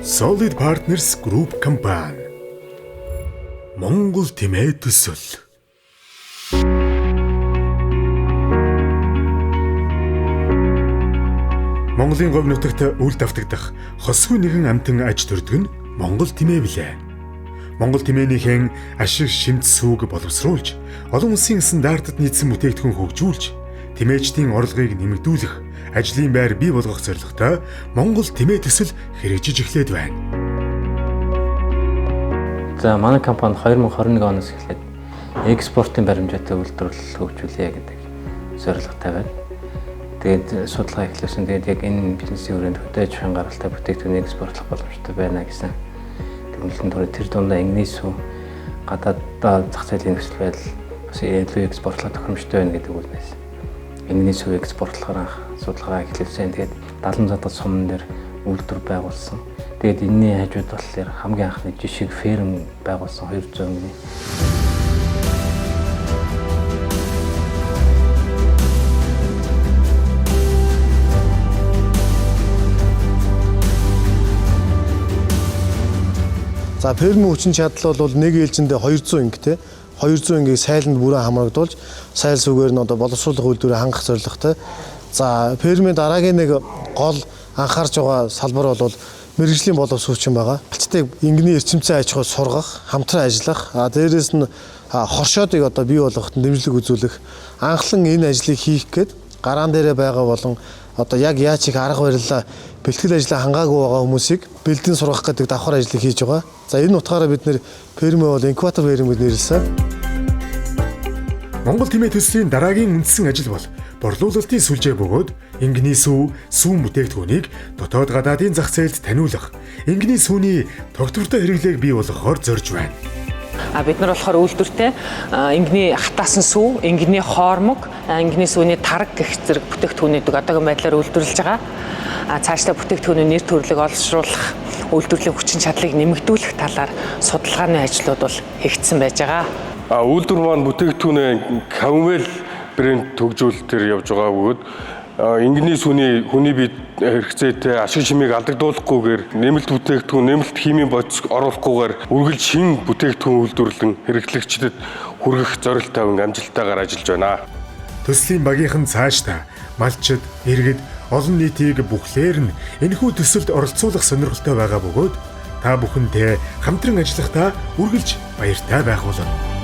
Solid Partners Group компани. Монгол тэмээ төсөл. Монголын говь нутагт үл давтагдах хосгүй нэгэн амтан аж төрдөг нь Монгол тэмээ билээ. Монгол тэмээнийхэн ашиг шимт сүүг боловсруулж, олон улсын стандартад нийцсэн бүтээгдэхүүн хөгжүүлж, тэмээчдийн орлогыг нэмэгдүүлэх, ажлын байр бий болгох зорилготой Монгол тэмээ төсөл хэрэгжиж эхлээд байна. За манай компани 2021 оноос эхлээд экспортын баримжаатай үйлдвэрлэл хөгжүүлэе гэдэг зорилготой байна. Тэгээд судалгаа эхлүүлсэн. Тэгээд яг энэ бизнесийн хүрээнд хөдөө аж ахуйн гаралтай бүтээгдэхүүн экспортлох боломжтой байна гэсэн тэмдэглэлтэн төрөй тэр дундаа энгийн сүү гадаад зах зээлийн нөхцөл байдал бас илүү экспортлох тохиромжтой байна гэдэг үгнээс энгийн сүү экспортлохоор анх судалгаа эхлүүлсэн. Тэгээд 70 задад сумн дээр үйлдвэр байгуулсан. Тэгээд энэний хажууд болохоор хамгийн анхны жишг ферм байгуулсан 200 мөнгөний. За фермийн хүчин чадал бол нэг ээлжиндээ 200 инг 200 ингийг сайланд бүрэн хамрагдуулж сайл сүгээр нь одоо боловсруулах үйлдвэрээ хангах зорилготой. За фермийн дараагийн нэг гол анхаарч байгаа салбар бол мэргэжлийн боловсруулчин байгаа. Алчтай ингэний эрчимцэн аж ахуй сургах, хамтран ажиллах, дээрээс нь хоршоодыг одоо бий болгоход дэмжлэг үзүүлэх, анхлан энэ ажлыг хийх гээд гараан дээрээ байгаа болон одоо яг яаж их арга барилаа бэлтгэл ажлаа хангаагүй байгаа хүмүүсийг бэлдэн сургах гэдэг давхар ажлыг хийж байгаа. За энэ утгаараа бид нэр фермээ бол инкубатор ферм гэж нэрлэсэн. Монгол тэмээ төслийн дараагийн үндсэн ажил бол борлуулалтын сүлжээ бөгөөд энгийн сүү, сүүн бүтээгдэхүүнийг дотоод гадаадын зах зээлд таниулах, энгийн сүүний тогтвортой хэрэглээг бий болгохоор зорж байна. Бид нар болохоор үйлдвэртэй энгийн хатаасан сүү, энгийн хоормог, энгийн сүүний тараг гэх зэрэг бүтээгдэхүүнүүдийг одоогийн байдлаар үйлдвэрлэж байгаа. Цаашдаа бүтээгдэхүүний нэр төрлөг олшруулах, үйлдвэрлэлийн хүчин чадлыг нэмэгдүүлэх талаар судалгааны ажлууд бол хийгдсэн байж байгаа. Үйлдвэр маань бүтээгдэхүүнээ Camvel брэнд төгжүүлэлтээр явж байгаа бөгөөд энгийн сүүний хүний бие хэрэгцээтэй ашиг чимийг алдагдуулахгүйгээр нэмэлт бүтээгдэхүүн, нэмэлт химийн бодис оруулахгүйгээр үргэлж шин бүтээгдэхүүн үйлдвэрлэн хэрэглэгчдэд хүргэх зорилт тавин амжилттайгаар ажиллаж байна. Төслийн багийнхан цаашдаа малчид, иргэд, олон нийтийг бүхлээр нь энэхүү төсөлд оролцуулах сонирхолтой байгаа бөгөөд та бүхэнтэй хамтран ажиллахдаа үргэлж баяртай байх болно.